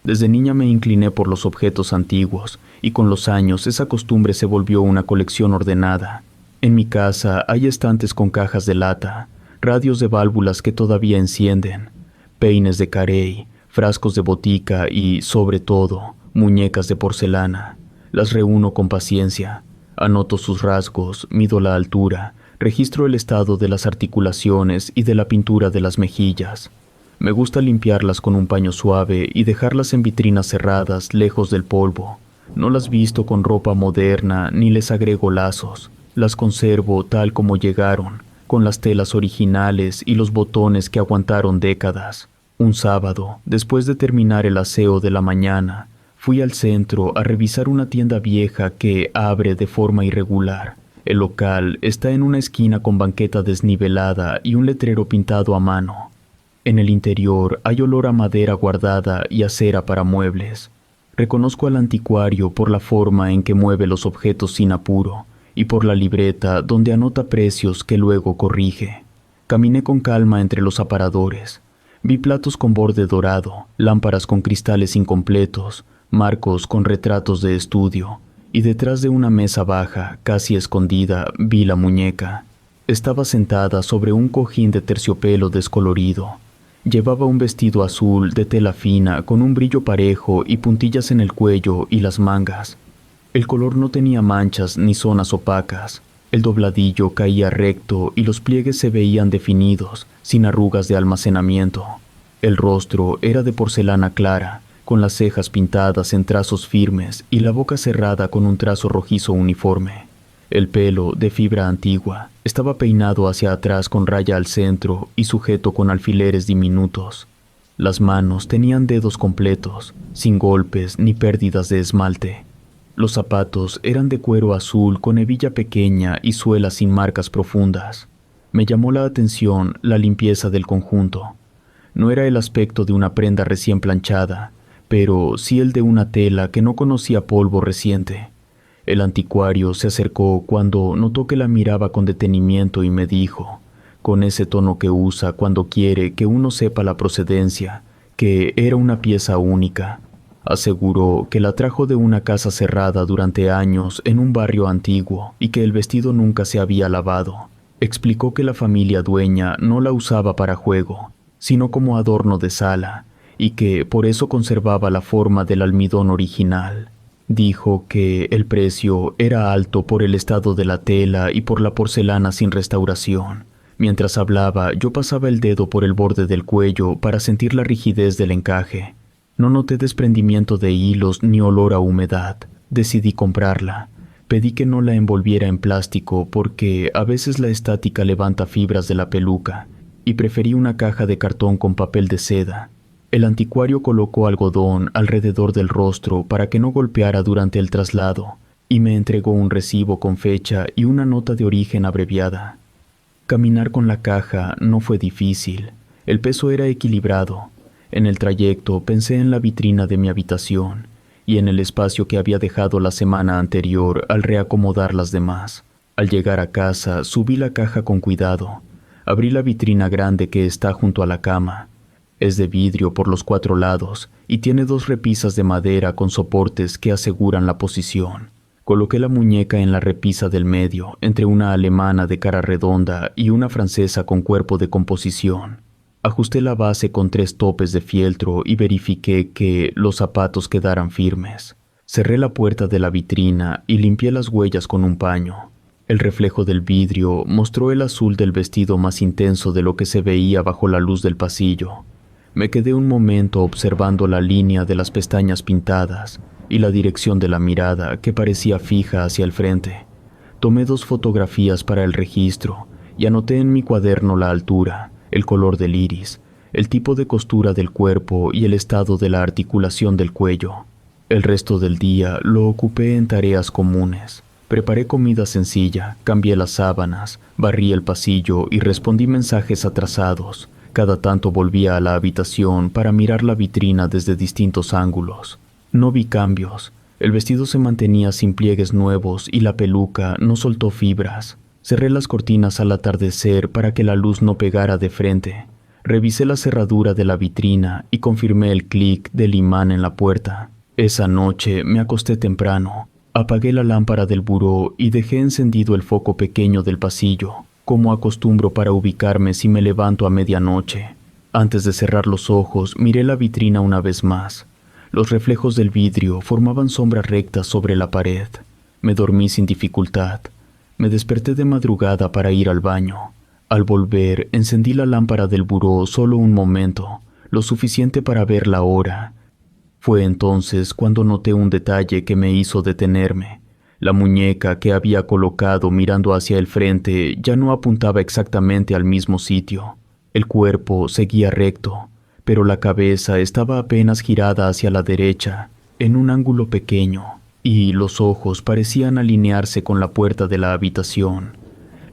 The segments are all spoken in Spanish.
Desde niña me incliné por los objetos antiguos, y con los años esa costumbre se volvió una colección ordenada. En mi casa hay estantes con cajas de lata, radios de válvulas que todavía encienden, peines de carey, frascos de botica y, sobre todo, muñecas de porcelana. Las reúno con paciencia, anoto sus rasgos, mido la altura, registro el estado de las articulaciones y de la pintura de las mejillas. Me gusta limpiarlas con un paño suave y dejarlas en vitrinas cerradas, lejos del polvo. No las visto con ropa moderna ni les agrego lazos. Las conservo tal como llegaron, con las telas originales y los botones que aguantaron décadas. Un sábado, después de terminar el aseo de la mañana, fui al centro a revisar una tienda vieja que abre de forma irregular. El local está en una esquina con banqueta desnivelada y un letrero pintado a mano. En el interior hay olor a madera guardada y a cera para muebles. Reconozco al anticuario por la forma en que mueve los objetos sin apuro y por la libreta donde anota precios que luego corrige. Caminé con calma entre los aparadores. Vi platos con borde dorado, lámparas con cristales incompletos, marcos con retratos de estudio, y detrás de una mesa baja, casi escondida, vi la muñeca. Estaba sentada sobre un cojín de terciopelo descolorido. Llevaba un vestido azul de tela fina con un brillo parejo y puntillas en el cuello y las mangas. El color no tenía manchas ni zonas opacas. El dobladillo caía recto y los pliegues se veían definidos, sin arrugas de almacenamiento. El rostro era de porcelana clara, con las cejas pintadas en trazos firmes y la boca cerrada con un trazo rojizo uniforme. El pelo, de fibra antigua, estaba peinado hacia atrás con raya al centro y sujeto con alfileres diminutos. Las manos tenían dedos completos, sin golpes ni pérdidas de esmalte. Los zapatos eran de cuero azul con hebilla pequeña y suelas sin marcas profundas. Me llamó la atención la limpieza del conjunto. No era el aspecto de una prenda recién planchada, pero sí el de una tela que no conocía polvo reciente. El anticuario se acercó cuando notó que la miraba con detenimiento y me dijo, con ese tono que usa cuando quiere que uno sepa la procedencia, que era una pieza única. Aseguró que la trajo de una casa cerrada durante años en un barrio antiguo y que el vestido nunca se había lavado. Explicó que la familia dueña no la usaba para juego, sino como adorno de sala, y que por eso conservaba la forma del almidón original. Dijo que el precio era alto por el estado de la tela y por la porcelana sin restauración. Mientras hablaba, yo pasaba el dedo por el borde del cuello para sentir la rigidez del encaje. No noté desprendimiento de hilos ni olor a humedad. Decidí comprarla. Pedí que no la envolviera en plástico porque a veces la estática levanta fibras de la peluca, y preferí una caja de cartón con papel de seda. El anticuario colocó algodón alrededor del rostro para que no golpeara durante el traslado, y me entregó un recibo con fecha y una nota de origen abreviada. Caminar con la caja no fue difícil. El peso era equilibrado. En el trayecto pensé en la vitrina de mi habitación y en el espacio que había dejado la semana anterior al reacomodar las demás. Al llegar a casa, subí la caja con cuidado. Abrí la vitrina grande que está junto a la cama. Es de vidrio por los 4 lados y tiene 2 repisas de madera con soportes que aseguran la posición. Coloqué la muñeca en la repisa del medio, entre una alemana de cara redonda y una francesa con cuerpo de composición. Ajusté la base con 3 topes de fieltro y verifiqué que los zapatos quedaran firmes. Cerré la puerta de la vitrina y limpié las huellas con un paño. El reflejo del vidrio mostró el azul del vestido más intenso de lo que se veía bajo la luz del pasillo. Me quedé un momento observando la línea de las pestañas pintadas y la dirección de la mirada que parecía fija hacia el frente. Tomé 2 fotografías para el registro y anoté en mi cuaderno la altura, el color del iris, el tipo de costura del cuerpo y el estado de la articulación del cuello. El resto del día lo ocupé en tareas comunes. Preparé comida sencilla, cambié las sábanas, barrí el pasillo y respondí mensajes atrasados. Cada tanto volvía a la habitación para mirar la vitrina desde distintos ángulos. No vi cambios. El vestido se mantenía sin pliegues nuevos y la peluca no soltó fibras. Cerré las cortinas al atardecer para que la luz no pegara de frente. Revisé la cerradura de la vitrina y confirmé el clic del imán en la puerta. Esa noche me acosté temprano. Apagué la lámpara del buró y dejé encendido el foco pequeño del pasillo, como acostumbro para ubicarme si me levanto a medianoche. Antes de cerrar los ojos, miré la vitrina una vez más. Los reflejos del vidrio formaban sombras rectas sobre la pared. Me dormí sin dificultad. Me desperté de madrugada para ir al baño. Al volver, encendí la lámpara del buró solo un momento, lo suficiente para ver la hora. Fue entonces cuando noté un detalle que me hizo detenerme. La muñeca que había colocado mirando hacia el frente ya no apuntaba exactamente al mismo sitio. El cuerpo seguía recto, pero la cabeza estaba apenas girada hacia la derecha, en un ángulo pequeño, y los ojos parecían alinearse con la puerta de la habitación.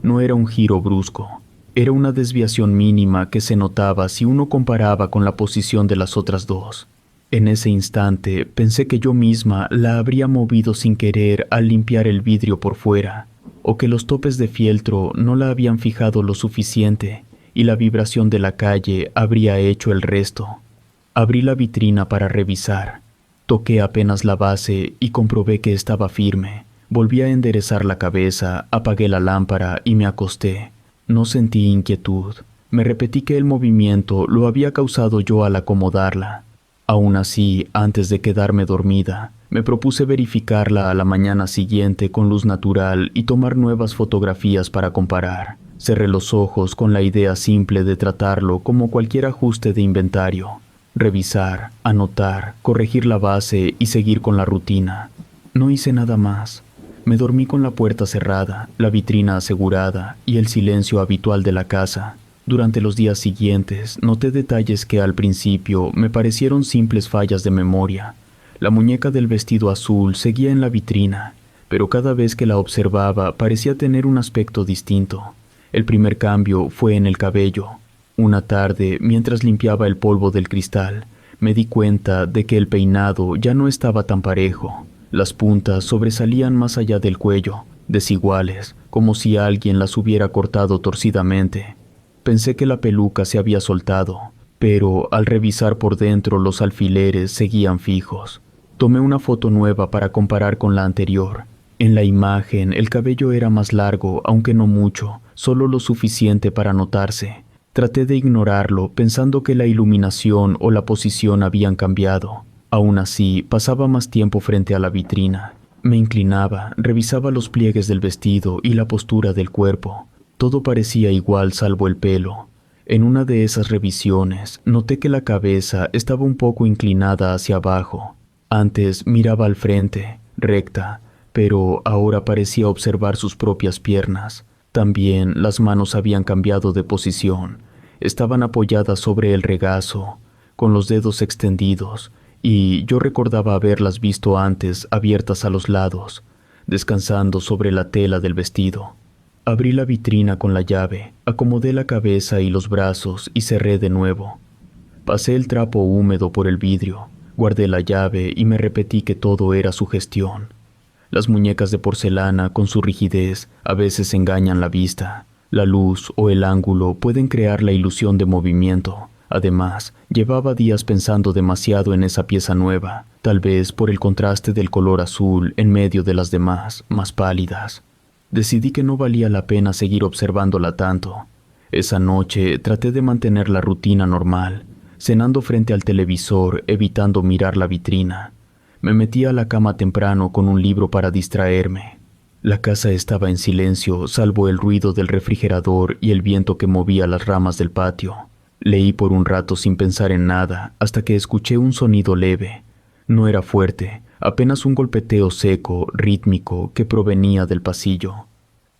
No era un giro brusco. Era una desviación mínima que se notaba si uno comparaba con la posición de las otras dos. En ese instante pensé que yo misma la habría movido sin querer al limpiar el vidrio por fuera, o que los topes de fieltro no la habían fijado lo suficiente y la vibración de la calle habría hecho el resto. Abrí la vitrina para revisar. Toqué apenas la base y comprobé que estaba firme. Volví a enderezar la cabeza, apagué la lámpara y me acosté. No sentí inquietud. Me repetí que el movimiento lo había causado yo al acomodarla. Aún así, antes de quedarme dormida, me propuse verificarla a la mañana siguiente con luz natural y tomar nuevas fotografías para comparar. Cerré los ojos con la idea simple de tratarlo como cualquier ajuste de inventario. Revisar, anotar, corregir la base y seguir con la rutina. No hice nada más. Me dormí con la puerta cerrada, la vitrina asegurada y el silencio habitual de la casa. Durante los días siguientes, noté detalles que al principio me parecieron simples fallas de memoria. La muñeca del vestido azul seguía en la vitrina, pero cada vez que la observaba parecía tener un aspecto distinto. El primer cambio fue en el cabello. Una tarde, mientras limpiaba el polvo del cristal, me di cuenta de que el peinado ya no estaba tan parejo. Las puntas sobresalían más allá del cuello, desiguales, como si alguien las hubiera cortado torcidamente. Pensé que la peluca se había soltado, pero al revisar por dentro los alfileres seguían fijos. Tomé una foto nueva para comparar con la anterior. En la imagen el cabello era más largo, aunque no mucho, solo lo suficiente para notarse. Traté de ignorarlo, pensando que la iluminación o la posición habían cambiado. Aún así, pasaba más tiempo frente a la vitrina. Me inclinaba, revisaba los pliegues del vestido y la postura del cuerpo. Todo parecía igual salvo el pelo. En una de esas revisiones, noté que la cabeza estaba un poco inclinada hacia abajo. Antes miraba al frente, recta, pero ahora parecía observar sus propias piernas. También las manos habían cambiado de posición. Estaban apoyadas sobre el regazo, con los dedos extendidos, y yo recordaba haberlas visto antes abiertas a los lados, descansando sobre la tela del vestido. Abrí la vitrina con la llave, acomodé la cabeza y los brazos y cerré de nuevo. Pasé el trapo húmedo por el vidrio, guardé la llave y me repetí que todo era sugestión. Las muñecas de porcelana, con su rigidez, a veces engañan la vista. La luz o el ángulo pueden crear la ilusión de movimiento. Además, llevaba días pensando demasiado en esa pieza nueva, tal vez por el contraste del color azul en medio de las demás, más pálidas. Decidí que no valía la pena seguir observándola tanto. Esa noche traté de mantener la rutina normal, cenando frente al televisor, evitando mirar la vitrina. Me metí a la cama temprano con un libro para distraerme. La casa estaba en silencio, salvo el ruido del refrigerador y el viento que movía las ramas del patio. Leí por un rato sin pensar en nada, hasta que escuché un sonido leve. No era fuerte, apenas un golpeteo seco, rítmico, que provenía del pasillo.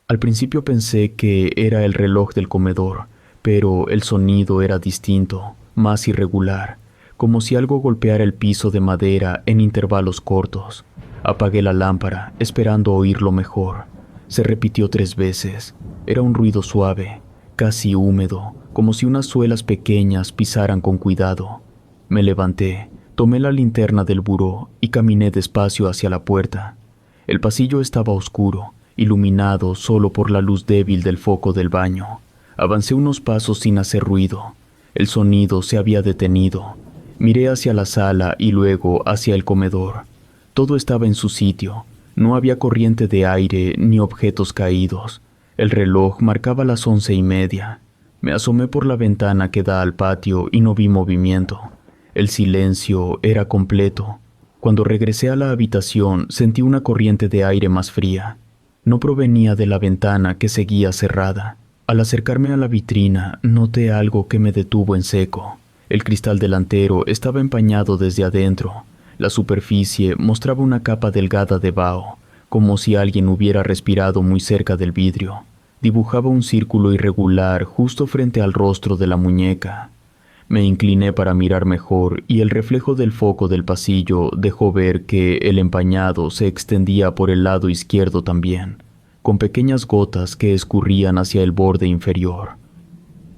Al principio pensé que era el reloj del comedor, pero el sonido era distinto, más irregular, como si algo golpeara el piso de madera en intervalos cortos. Apagué la lámpara, esperando oírlo mejor. Se repitió 3 veces. Era un ruido suave, casi húmedo, como si unas suelas pequeñas pisaran con cuidado. Me levanté, tomé la linterna del buró y caminé despacio hacia la puerta. El pasillo estaba oscuro, iluminado solo por la luz débil del foco del baño. Avancé unos pasos sin hacer ruido. El sonido se había detenido. Miré hacia la sala y luego hacia el comedor. Todo estaba en su sitio. No había corriente de aire ni objetos caídos. El reloj marcaba las 11:30. Me asomé por la ventana que da al patio y no vi movimiento. El silencio era completo. Cuando regresé a la habitación sentí una corriente de aire más fría. No provenía de la ventana que seguía cerrada. Al acercarme a la vitrina noté algo que me detuvo en seco. El cristal delantero estaba empañado desde adentro. La superficie mostraba una capa delgada de vaho, como si alguien hubiera respirado muy cerca del vidrio. Dibujaba un círculo irregular justo frente al rostro de la muñeca. Me incliné para mirar mejor y el reflejo del foco del pasillo dejó ver que el empañado se extendía por el lado izquierdo también, con pequeñas gotas que escurrían hacia el borde inferior.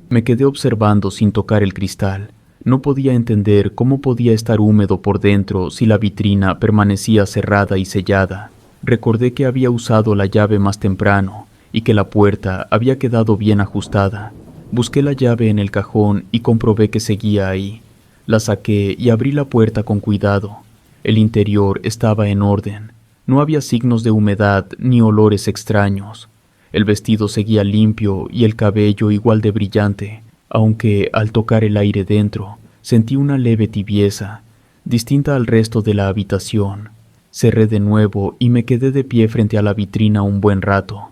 Me quedé observando sin tocar el cristal. No podía entender cómo podía estar húmedo por dentro si la vitrina permanecía cerrada y sellada. Recordé que había usado la llave más temprano y que la puerta había quedado bien ajustada. Busqué la llave en el cajón y comprobé que seguía ahí. La saqué y abrí la puerta con cuidado. El interior estaba en orden. No había signos de humedad ni olores extraños. El vestido seguía limpio y el cabello igual de brillante, aunque al tocar el aire dentro, sentí una leve tibieza, distinta al resto de la habitación. Cerré de nuevo y me quedé de pie frente a la vitrina un buen rato.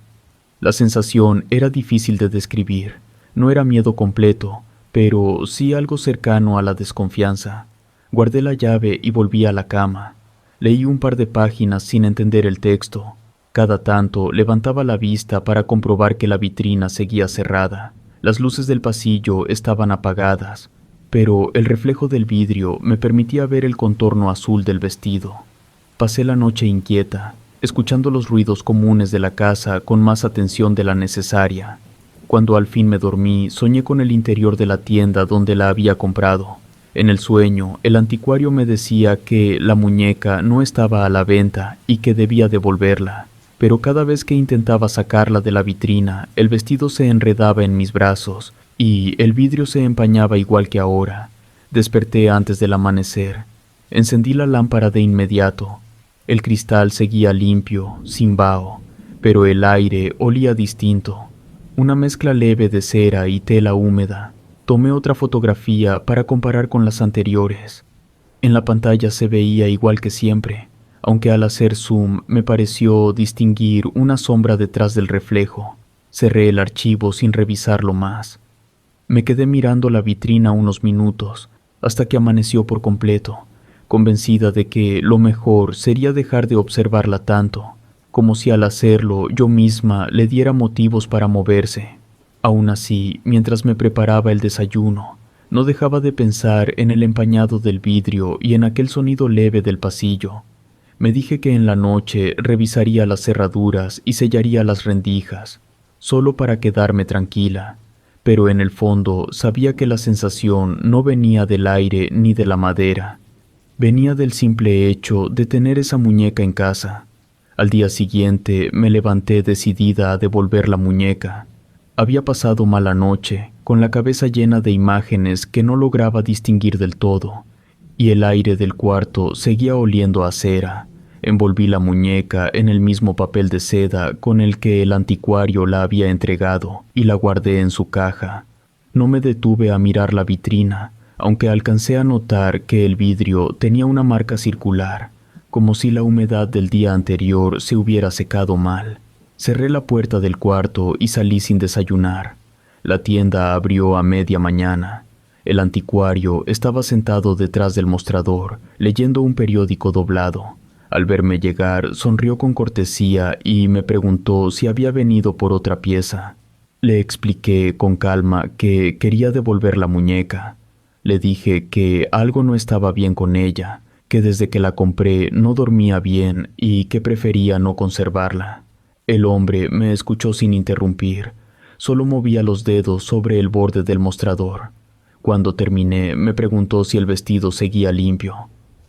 La sensación era difícil de describir. No era miedo completo, pero sí algo cercano a la desconfianza. Guardé la llave y volví a la cama. Leí un par de páginas sin entender el texto. Cada tanto levantaba la vista para comprobar que la vitrina seguía cerrada. Las luces del pasillo estaban apagadas, pero el reflejo del vidrio me permitía ver el contorno azul del vestido. Pasé la noche inquieta, escuchando los ruidos comunes de la casa con más atención de la necesaria. Cuando al fin me dormí, soñé con el interior de la tienda donde la había comprado. En el sueño, el anticuario me decía que la muñeca no estaba a la venta y que debía devolverla. Pero cada vez que intentaba sacarla de la vitrina, el vestido se enredaba en mis brazos y el vidrio se empañaba igual que ahora. Desperté antes del amanecer. Encendí la lámpara de inmediato. El cristal seguía limpio, sin vaho, pero el aire olía distinto. Una mezcla leve de cera y tela húmeda. Tomé otra fotografía para comparar con las anteriores. En la pantalla se veía igual que siempre, aunque al hacer zoom me pareció distinguir una sombra detrás del reflejo. Cerré el archivo sin revisarlo más. Me quedé mirando la vitrina unos minutos, hasta que amaneció por completo, convencida de que lo mejor sería dejar de observarla tanto, como si al hacerlo yo misma le diera motivos para moverse. Aún así, mientras me preparaba el desayuno, no dejaba de pensar en el empañado del vidrio y en aquel sonido leve del pasillo. Me dije que en la noche revisaría las cerraduras y sellaría las rendijas, solo para quedarme tranquila, pero en el fondo sabía que la sensación no venía del aire ni de la madera. Venía del simple hecho de tener esa muñeca en casa. Al día siguiente me levanté decidida a devolver la muñeca. Había pasado mala noche, con la cabeza llena de imágenes que no lograba distinguir del todo, y el aire del cuarto seguía oliendo a cera. Envolví la muñeca en el mismo papel de seda con el que el anticuario la había entregado y la guardé en su caja. No me detuve a mirar la vitrina, aunque alcancé a notar que el vidrio tenía una marca circular, como si la humedad del día anterior se hubiera secado mal. Cerré la puerta del cuarto y salí sin desayunar. La tienda abrió a media mañana. El anticuario estaba sentado detrás del mostrador, leyendo un periódico doblado. Al verme llegar, sonrió con cortesía y me preguntó si había venido por otra pieza. Le expliqué con calma que quería devolver la muñeca. Le dije que algo no estaba bien con ella, que desde que la compré no dormía bien y que prefería no conservarla. El hombre me escuchó sin interrumpir. Solo movía los dedos sobre el borde del mostrador. Cuando terminé, me preguntó si el vestido seguía limpio.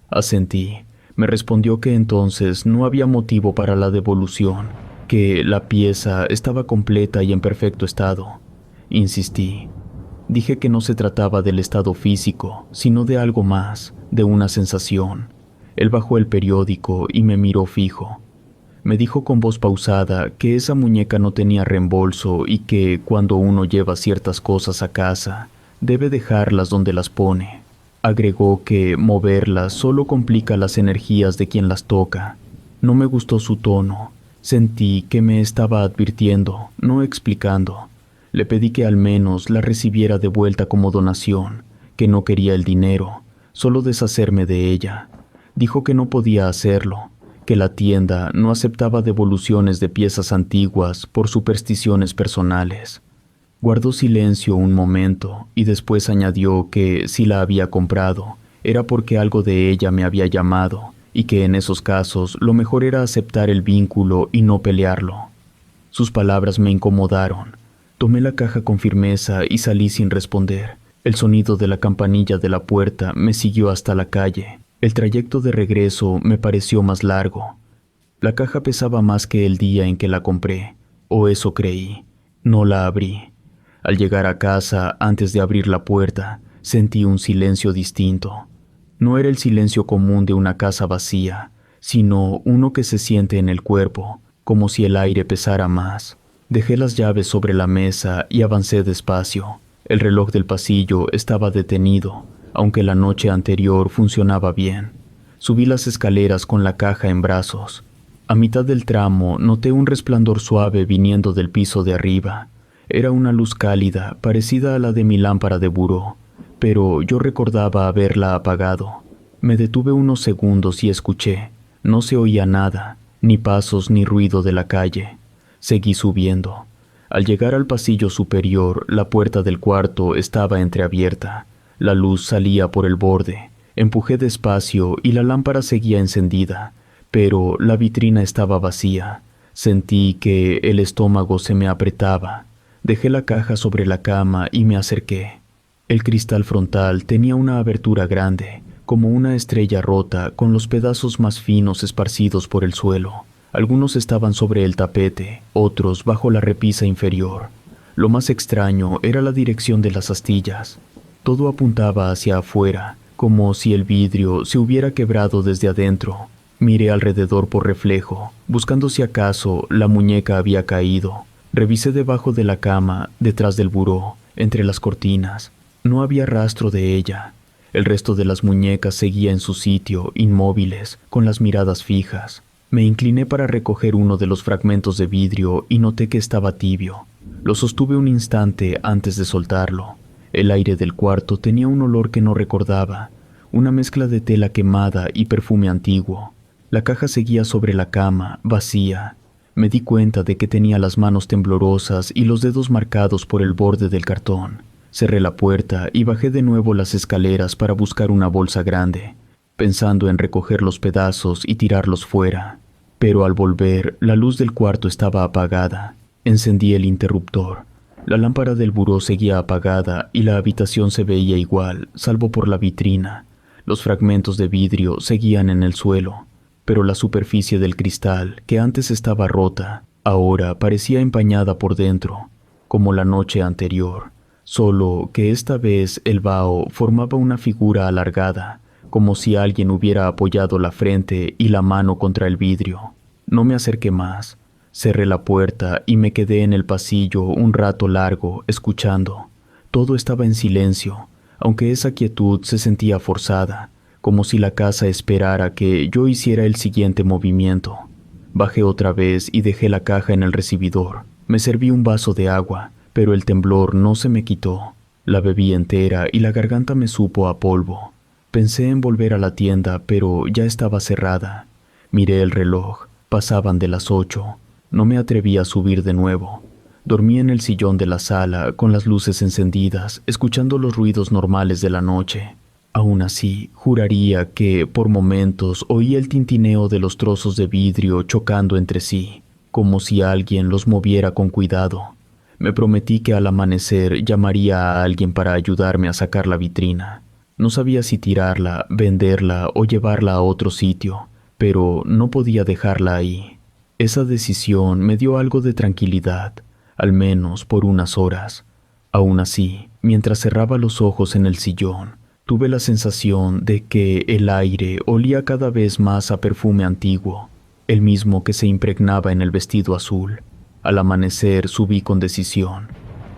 Asentí. Me respondió que entonces no había motivo para la devolución, que la pieza estaba completa y en perfecto estado. Insistí. Dije que no se trataba del estado físico, sino de algo más, de una sensación. Él bajó el periódico y me miró fijo. Me dijo con voz pausada que esa muñeca no tenía reembolso y que, cuando uno lleva ciertas cosas a casa, debe dejarlas donde las pone. Agregó que moverlas solo complica las energías de quien las toca. No me gustó su tono. Sentí que me estaba advirtiendo, no explicando. Le pedí que al menos la recibiera de vuelta como donación, que no quería el dinero, solo deshacerme de ella. Dijo que no podía hacerlo, que la tienda no aceptaba devoluciones de piezas antiguas por supersticiones personales. Guardó silencio un momento y después añadió que si la había comprado era porque algo de ella me había llamado y que en esos casos lo mejor era aceptar el vínculo y no pelearlo. Sus palabras me incomodaron. Tomé la caja con firmeza y salí sin responder. El sonido de la campanilla de la puerta me siguió hasta la calle. El trayecto de regreso me pareció más largo. La caja pesaba más que el día en que la compré, o eso creí. No la abrí. Al llegar a casa, antes de abrir la puerta, sentí un silencio distinto. No era el silencio común de una casa vacía, sino uno que se siente en el cuerpo, como si el aire pesara más. Dejé las llaves sobre la mesa y avancé despacio. El reloj del pasillo estaba detenido, aunque la noche anterior funcionaba bien. Subí las escaleras con la caja en brazos. A mitad del tramo noté un resplandor suave viniendo del piso de arriba. Era una luz cálida, parecida a la de mi lámpara de buró, pero yo recordaba haberla apagado. Me detuve unos segundos y escuché. No se oía nada, ni pasos ni ruido de la calle. Seguí subiendo. Al llegar al pasillo superior, la puerta del cuarto estaba entreabierta. La luz salía por el borde. Empujé despacio y la lámpara seguía encendida, pero la vitrina estaba vacía. Sentí que el estómago se me apretaba. Dejé la caja sobre la cama y me acerqué. El cristal frontal tenía una abertura grande, como una estrella rota, con los pedazos más finos esparcidos por el suelo. Algunos estaban sobre el tapete, otros bajo la repisa inferior. Lo más extraño era la dirección de las astillas. Todo apuntaba hacia afuera, como si el vidrio se hubiera quebrado desde adentro. Miré alrededor por reflejo, buscando si acaso la muñeca había caído. Revisé debajo de la cama, detrás del buró, entre las cortinas. No había rastro de ella. El resto de las muñecas seguía en su sitio, inmóviles, con las miradas fijas. Me incliné para recoger uno de los fragmentos de vidrio y noté que estaba tibio. Lo sostuve un instante antes de soltarlo. El aire del cuarto tenía un olor que no recordaba, una mezcla de tela quemada y perfume antiguo. La caja seguía sobre la cama, vacía. Me di cuenta de que tenía las manos temblorosas y los dedos marcados por el borde del cartón. Cerré la puerta y bajé de nuevo las escaleras para buscar una bolsa grande, pensando en recoger los pedazos y tirarlos fuera. Pero al volver, la luz del cuarto estaba apagada. Encendí el interruptor. La lámpara del buró seguía apagada y la habitación se veía igual, salvo por la vitrina. Los fragmentos de vidrio seguían en el suelo, pero la superficie del cristal, que antes estaba rota, ahora parecía empañada por dentro, como la noche anterior, solo que esta vez el vaho formaba una figura alargada, como si alguien hubiera apoyado la frente y la mano contra el vidrio. No me acerqué más. Cerré la puerta y me quedé en el pasillo un rato largo, escuchando. Todo estaba en silencio, aunque esa quietud se sentía forzada, como si la casa esperara que yo hiciera el siguiente movimiento. Bajé otra vez y dejé la caja en el recibidor. Me serví un vaso de agua, pero el temblor no se me quitó. La bebí entera y la garganta me supo a polvo. Pensé en volver a la tienda, pero ya estaba cerrada. Miré el reloj. Pasaban de las 8. No me atreví a subir de nuevo. Dormí en el sillón de la sala, con las luces encendidas, escuchando los ruidos normales de la noche. Aún así, juraría que, por momentos, oí el tintineo de los trozos de vidrio chocando entre sí, como si alguien los moviera con cuidado. Me prometí que al amanecer llamaría a alguien para ayudarme a sacar la vitrina. No sabía si tirarla, venderla o llevarla a otro sitio, pero no podía dejarla ahí. Esa decisión me dio algo de tranquilidad, al menos por unas horas. Aún así, Mientras cerraba los ojos en el sillón, tuve la sensación de que el aire olía cada vez más a perfume antiguo, el mismo que se impregnaba en el vestido azul. Al amanecer subí con decisión.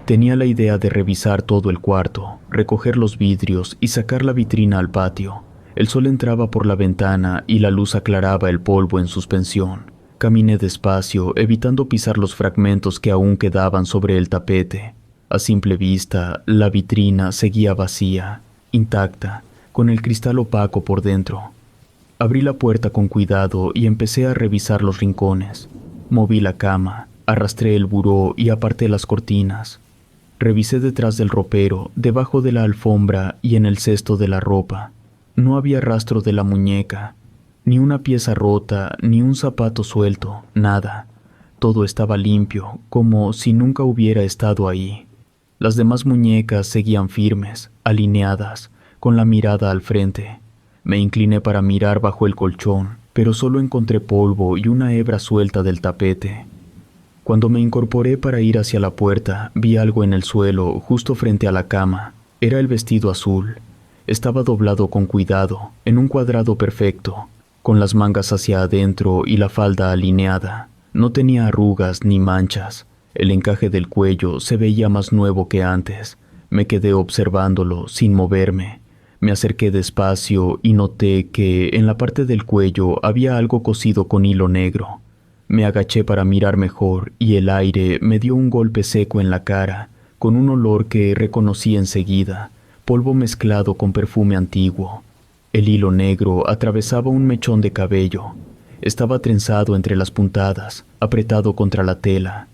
Tenía la idea de revisar todo el cuarto, recoger los vidrios y sacar la vitrina al patio. El sol entraba por la ventana y la luz aclaraba el polvo en suspensión. Caminé despacio, evitando pisar los fragmentos que aún quedaban sobre el tapete. A simple vista, la vitrina seguía vacía, intacta, con el cristal opaco por dentro. Abrí la puerta con cuidado y empecé a revisar los rincones. Moví la cama, arrastré el buró y aparté las cortinas. Revisé detrás del ropero, debajo de la alfombra y en el cesto de la ropa. No había rastro de la muñeca, ni una pieza rota, ni un zapato suelto, nada. Todo estaba limpio, como si nunca hubiera estado ahí. Las demás muñecas seguían firmes, alineadas, con la mirada al frente. Me incliné para mirar bajo el colchón, pero solo encontré polvo y una hebra suelta del tapete. Cuando me incorporé para ir hacia la puerta, vi algo en el suelo, justo frente a la cama. Era el vestido azul. Estaba doblado con cuidado, en un cuadrado perfecto, con las mangas hacia adentro y la falda alineada. No tenía arrugas ni manchas. El encaje del cuello se veía más nuevo que antes. Me quedé observándolo, sin moverme. Me acerqué despacio y noté que en la parte del cuello había algo cosido con hilo negro. Me agaché para mirar mejor y el aire me dio un golpe seco en la cara, con un olor que reconocí enseguida, polvo mezclado con perfume antiguo. El hilo negro atravesaba un mechón de cabello. Estaba trenzado entre las puntadas, apretado contra la tela.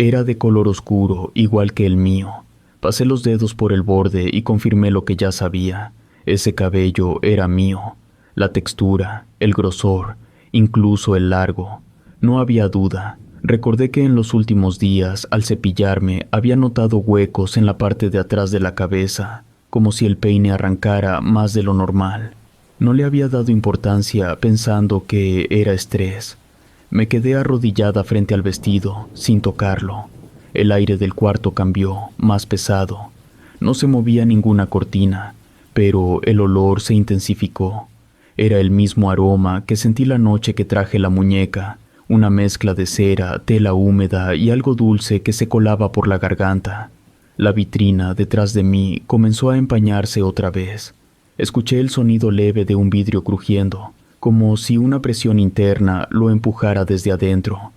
Era de color oscuro, igual que el mío. Pasé los dedos por el borde y confirmé lo que ya sabía. Ese cabello era mío. La textura, el grosor, incluso el largo. No había duda. Recordé que en los últimos días, al cepillarme, había notado huecos en la parte de atrás de la cabeza, como si el peine arrancara más de lo normal. No le había dado importancia pensando que era estrés. Me quedé arrodillada frente al vestido, sin tocarlo. El aire del cuarto cambió, más pesado. No se movía ninguna cortina, pero el olor se intensificó. Era el mismo aroma que sentí la noche que traje la muñeca, una mezcla de cera, tela húmeda y algo dulce que se colaba por la garganta. La vitrina detrás de mí comenzó a empañarse otra vez. Escuché el sonido leve de un vidrio crujiendo, como si una presión interna lo empujara desde adentro.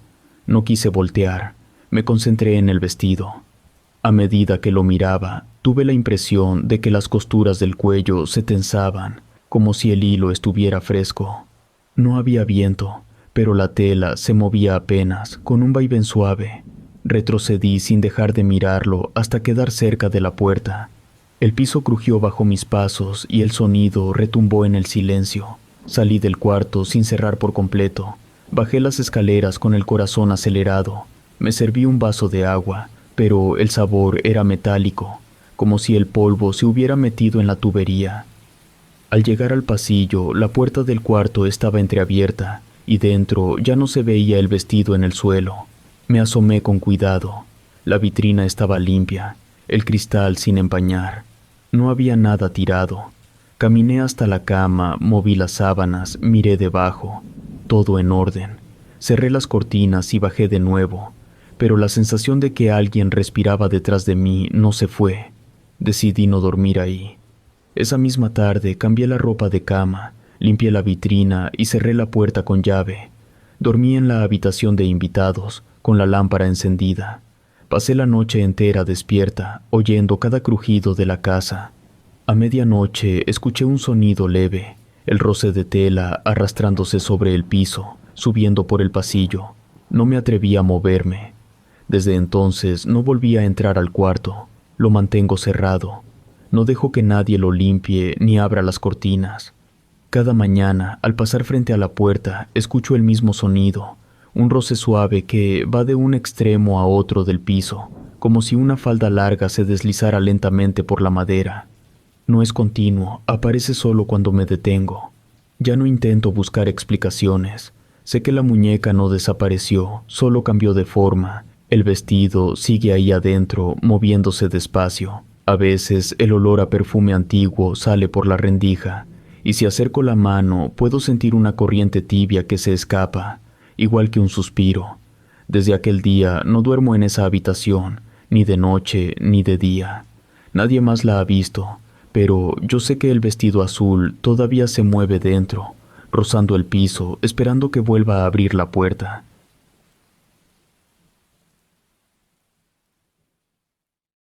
No quise voltear, me concentré en el vestido. A medida que lo miraba, tuve la impresión de que las costuras del cuello se tensaban, como si el hilo estuviera fresco. No había viento, pero la tela se movía apenas, con un vaivén suave. Retrocedí sin dejar de mirarlo hasta quedar cerca de la puerta. El piso crujió bajo mis pasos y el sonido retumbó en el silencio. Salí del cuarto sin cerrar por completo. Bajé las escaleras con el corazón acelerado. Me serví un vaso de agua, pero el sabor era metálico, como si el polvo se hubiera metido en la tubería. Al llegar al pasillo, la puerta del cuarto estaba entreabierta y dentro ya no se veía el vestido en el suelo. Me asomé con cuidado. La vitrina estaba limpia, el cristal sin empañar. No había nada tirado. Caminé hasta la cama, moví las sábanas, miré debajo. Todo en orden. Cerré las cortinas y bajé de nuevo, pero la sensación de que alguien respiraba detrás de mí no se fue. Decidí no dormir ahí. Esa misma tarde cambié la ropa de cama, limpié la vitrina y cerré la puerta con llave. Dormí en la habitación de invitados, con la lámpara encendida. Pasé la noche entera despierta, oyendo cada crujido de la casa. A medianoche escuché un sonido leve, el roce de tela arrastrándose sobre el piso, subiendo por el pasillo. No me atreví a moverme. Desde entonces no volví a entrar al cuarto. Lo mantengo cerrado. No dejo que nadie lo limpie ni abra las cortinas. Cada mañana, al pasar frente a la puerta, escucho el mismo sonido, un roce suave que va de un extremo a otro del piso, como si una falda larga se deslizara lentamente por la madera. No es continuo, aparece solo cuando me detengo. Ya no intento buscar explicaciones. Sé que la muñeca no desapareció, solo cambió de forma. El vestido sigue ahí adentro, moviéndose despacio. A veces el olor a perfume antiguo sale por la rendija, y si acerco la mano puedo sentir una corriente tibia que se escapa, igual que un suspiro. Desde aquel día no duermo en esa habitación, ni de noche ni de día. Nadie más la ha visto, pero yo sé que el vestido azul todavía se mueve dentro, rozando el piso, esperando que vuelva a abrir la puerta.